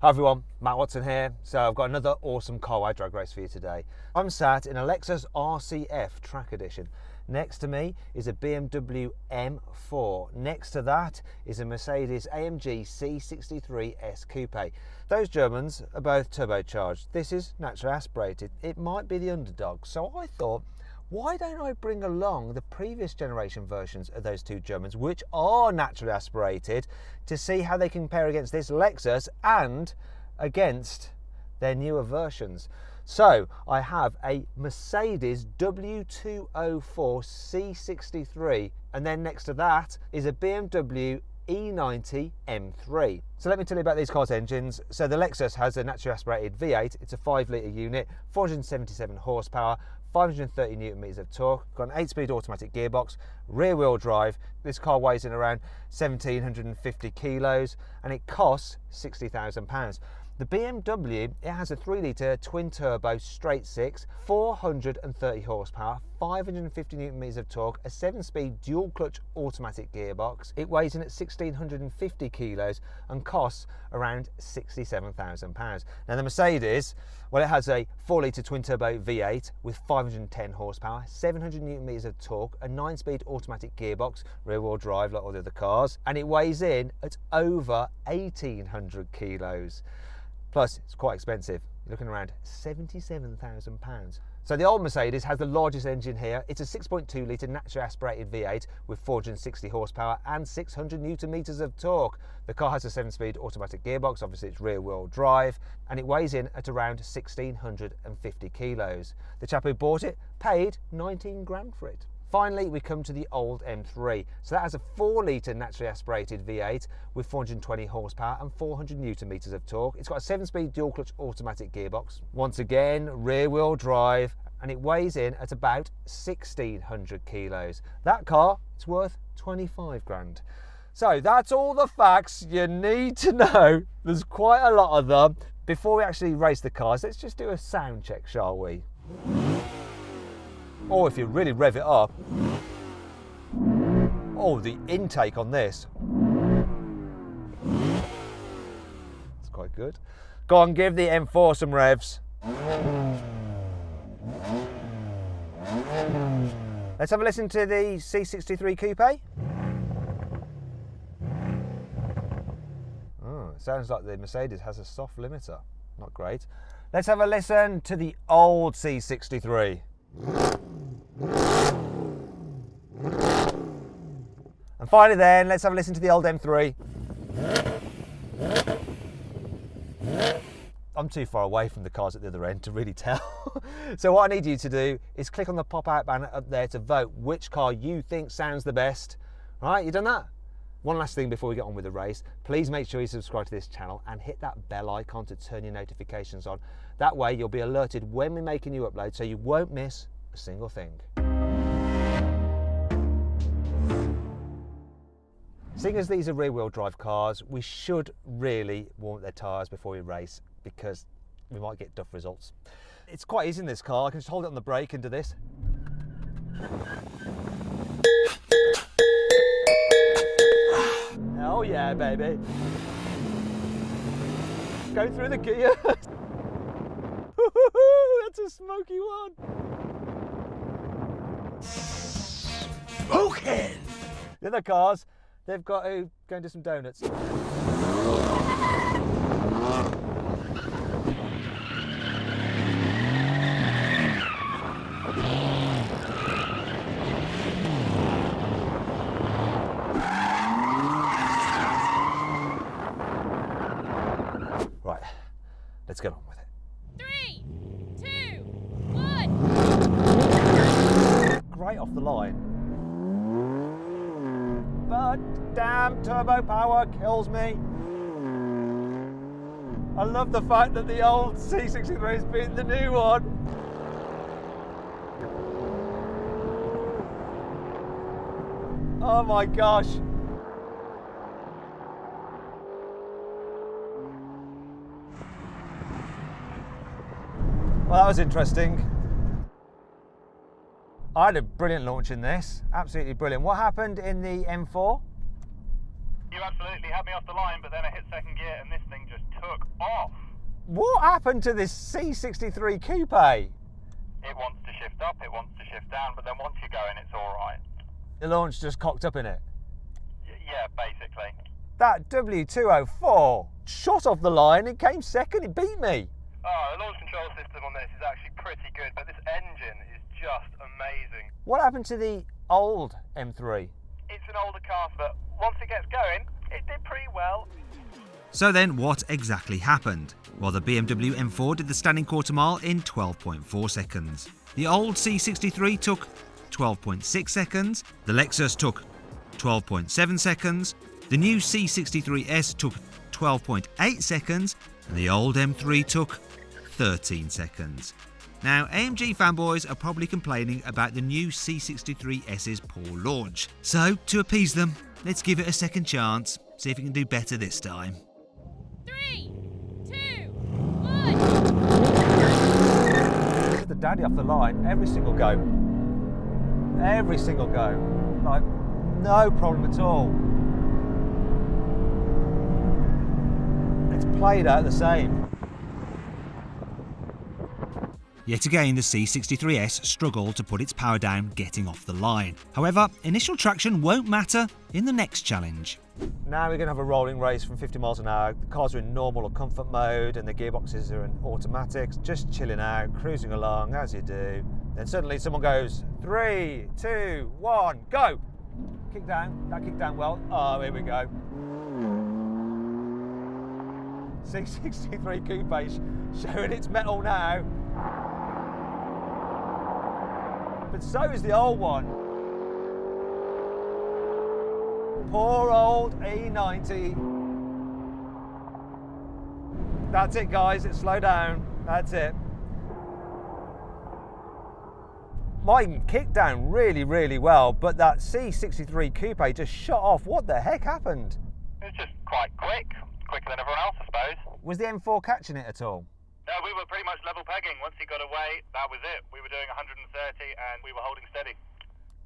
Hi everyone, Matt Watson here. So I've got another awesome car drag race for you today. I'm sat in a Lexus RCF Track Edition. Next to me is a BMW M4. Next to that is a Mercedes-AMG C63 S Coupe. Those Germans are both turbocharged. This is naturally aspirated. It might be the underdog. So I thought, why don't I bring along the previous generation versions of those two Germans, which are naturally aspirated, to see how they compare against this Lexus and against their newer versions. So I have a Mercedes W205 C63, and then next to that is a BMW E90 M3. So let me tell you about these cars' engines. So the Lexus has a naturally aspirated V8. It's a 5-litre unit, 477 horsepower, 530 newton meters of torque, got an 8-speed automatic gearbox, rear-wheel drive. This car weighs in around 1,750 kilos and it costs £60,000. The BMW, it has a 3-litre twin-turbo straight-six, 430 horsepower, 550 newton meters of torque, a 7-speed dual-clutch automatic gearbox. It weighs in at 1,650 kilos and costs around £67,000. Now the Mercedes, well, it has a 4-litre twin-turbo V8 with 510 horsepower, 700 newton meters of torque, a 9-speed automatic gearbox, rear-wheel drive like all the other cars, and it weighs in at over 1,800 kilos. Plus, it's quite expensive. You're looking around £77,000. So the old Mercedes has the largest engine here. It's a 6.2 litre naturally aspirated V8 with 460 horsepower and 600 newton meters of torque. The car has a 7-speed automatic gearbox, obviously it's rear-wheel drive, and it weighs in at around 1,650 kilos. The chap who bought it paid 19 grand for it. Finally, we come to the old M3. So that has a 4-litre naturally aspirated V8 with 420 horsepower and 400 newton meters of torque. It's got a 7-speed dual-clutch automatic gearbox. Once again, rear-wheel drive, and it weighs in at about 1,600 kilos. That car, it's worth 25 grand. So that's all the facts you need to know. There's quite a lot of them. Before we actually race the cars, let's just do a sound check, shall we? Or if you really rev it up, oh, the intake on this, it's quite good. Go on, give the M4 some revs. Let's have a listen to the C63 Coupe. Oh, it sounds like the Mercedes has a soft limiter. Not great. Let's have a listen to the old C63. And finally then, let's have a listen to the old M3. I'm too far away from the cars at the other end to really tell. So what I need you to do is click on the pop-out banner up there to vote which car you think sounds the best. Right, you done that? One last thing before we get on with the race, please make sure you subscribe to this channel and hit that bell icon to turn your notifications on. That way you'll be alerted when we make a new upload so you won't miss a single thing. Seeing as these are rear-wheel drive cars, we should really warm up their tyres before we race because we might get duff results. It's quite easy in this car. I can just hold it on the brake and do this. Oh yeah, baby. Going through the gear. That's a smoky one. Smoking! The other cars, they've got to go and do some donuts. Right, let's get on with it. 3, 2, 1. Great off the line. But damn, turbo power kills me. I love the fact that the old C63 has beaten the new one. Oh my gosh. Well, that was interesting. I had a brilliant launch in this, absolutely brilliant. What happened in the M4? You absolutely had me off the line, but then I hit second gear and this thing just took off. What happened to this C63 Coupe? It wants to shift up, it wants to shift down, but then once you're going, it's all right. The launch just cocked up in it. Yeah, basically. That W205 shot off the line, it came second, it beat me. Oh, the launch control system on this is actually pretty good, but this engine is just amazing. What happened to the old M3? It's an older car, but once it gets going, it did pretty well. So then what exactly happened? Well, the BMW M4 did the standing quarter mile in 12.4 seconds. The old C63 took 12.6 seconds. The Lexus took 12.7 seconds. The new C63 S took 12.8 seconds. And the old M3 took 13 seconds. Now, AMG fanboys are probably complaining about the new C63 S's poor launch. So, to appease them, let's give it a second chance, see if it can do better this time. 3, 2, 1. The daddy off the line every single go. Every single go. Like, no problem at all. It's played out the same. Yet again, the C63S struggled to put its power down getting off the line. However, initial traction won't matter in the next challenge. Now we're going to have a rolling race from 50 miles an hour. The cars are in normal or comfort mode and the gearboxes are in automatics, just chilling out, cruising along as you do. Then suddenly someone goes, 3, 2, 1, go! Kick down, that kicked down well. Oh, here we go. C63 Coupe showing its metal now. But so is the old one. Poor old E90. That's it, guys, it's slow down. That's it. Mine kicked down really, really well, but that C63 Coupe just shot off. What the heck happened? It was just quite quicker than everyone else, I suppose. Was the M4 catching it at all? No, we were pretty much level pegging. Once he got away, that was it. We were doing 130 and we were holding steady.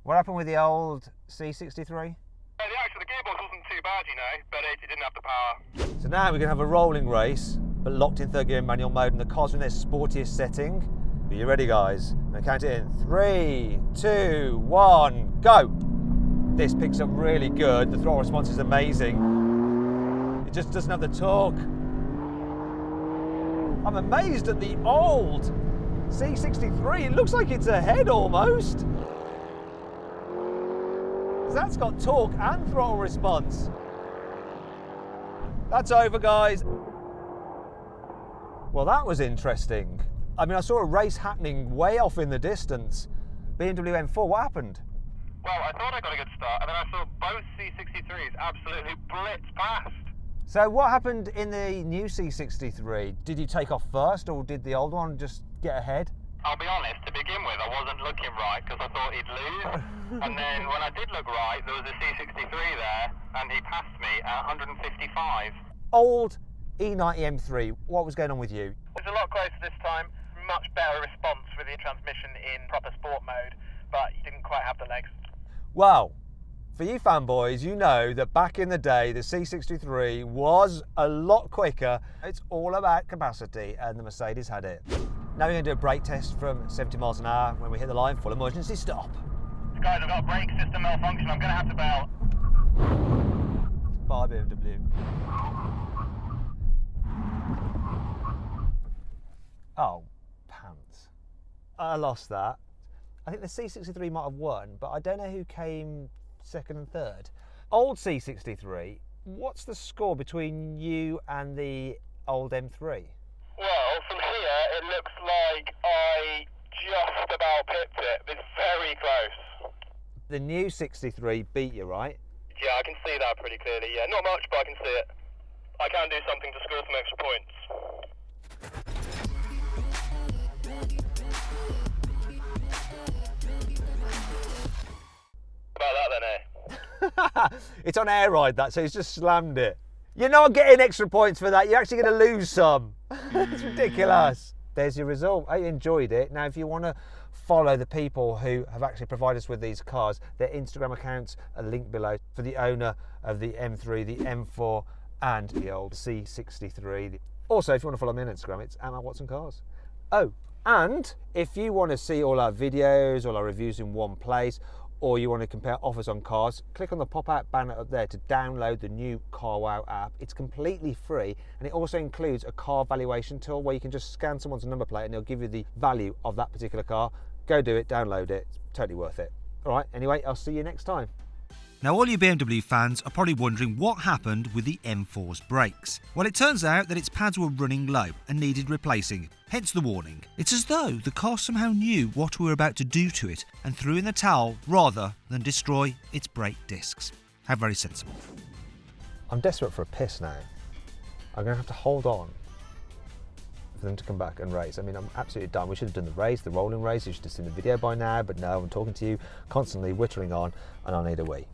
What happened with the old C63? The gearbox wasn't too bad, you know, but it didn't have the power. So now we're going to have a rolling race, but locked in third gear in manual mode, and the car's in their sportiest setting. Are you ready, guys? I'm going to count it in. 3, 2, 1, go! This picks up really good. The throttle response is amazing. It just doesn't have the torque. I'm amazed at the old C63. It looks like it's ahead almost. That's got torque and throttle response. That's over, guys. Well, that was interesting. I mean, I saw a race happening way off in the distance. BMW M4, what happened? Well, I thought I got a good start, and then I saw both C63s absolutely blitz past. So what happened in the new C63? Did you take off first, or did the old one just get ahead? I'll be honest, to begin with, I wasn't looking right because I thought he'd lose. And then when I did look right, there was a C63 there, and he passed me at 155. Old E90 M3, what was going on with you? It was a lot closer this time, much better response with the transmission in proper sport mode, but he didn't quite have the legs. Well, for you fanboys, you know that back in the day, the C63 was a lot quicker. It's all about capacity, and the Mercedes had it. Now we're going to do a brake test from 70 miles an hour. When we hit the line, full emergency stop. Guys, I've got a brake system malfunction. I'm going to have to bail. Bye, BMW. Oh, pants. I lost that. I think the C63 might have won, but I don't know who came second and third. Old C63, what's the score between you and the old M3? Well, from here, it looks like I just about pipped it. It's very close. The new 63 beat you, right? Yeah, I can see that pretty clearly. Yeah, not much, but I can see it. I can do something to score some extra points. About that then, eh? It's on air ride, that, so he's just slammed it. You're not getting extra points for that. You're actually going to lose some. It's ridiculous. There's your result. I enjoyed it. Now, if you want to follow the people who have actually provided us with these cars, their Instagram accounts are linked below. For the owner of the M3, the M4, and the old C63. Also, if you want to follow me on Instagram, it's @WatsonCars. Oh, and if you want to see all our videos, all our reviews in one place, or you want to compare offers on cars, click on the pop-out banner up there to download the new CarWow app. It's completely free, and it also includes a car valuation tool where you can just scan someone's number plate and it'll give you the value of that particular car. Go do it, download it, it's totally worth it. All right, anyway, I'll see you next time. Now, all you BMW fans are probably wondering what happened with the M4's brakes. Well, it turns out that its pads were running low and needed replacing, hence the warning. It's as though the car somehow knew what we were about to do to it and threw in the towel rather than destroy its brake discs. How very sensible. I'm desperate for a piss now. I'm going to have to hold on for them to come back and race. I mean, I'm absolutely done. We should have done the race, the rolling race. You should have seen the video by now, but no, I'm talking to you, constantly whittering on, and I need a wee.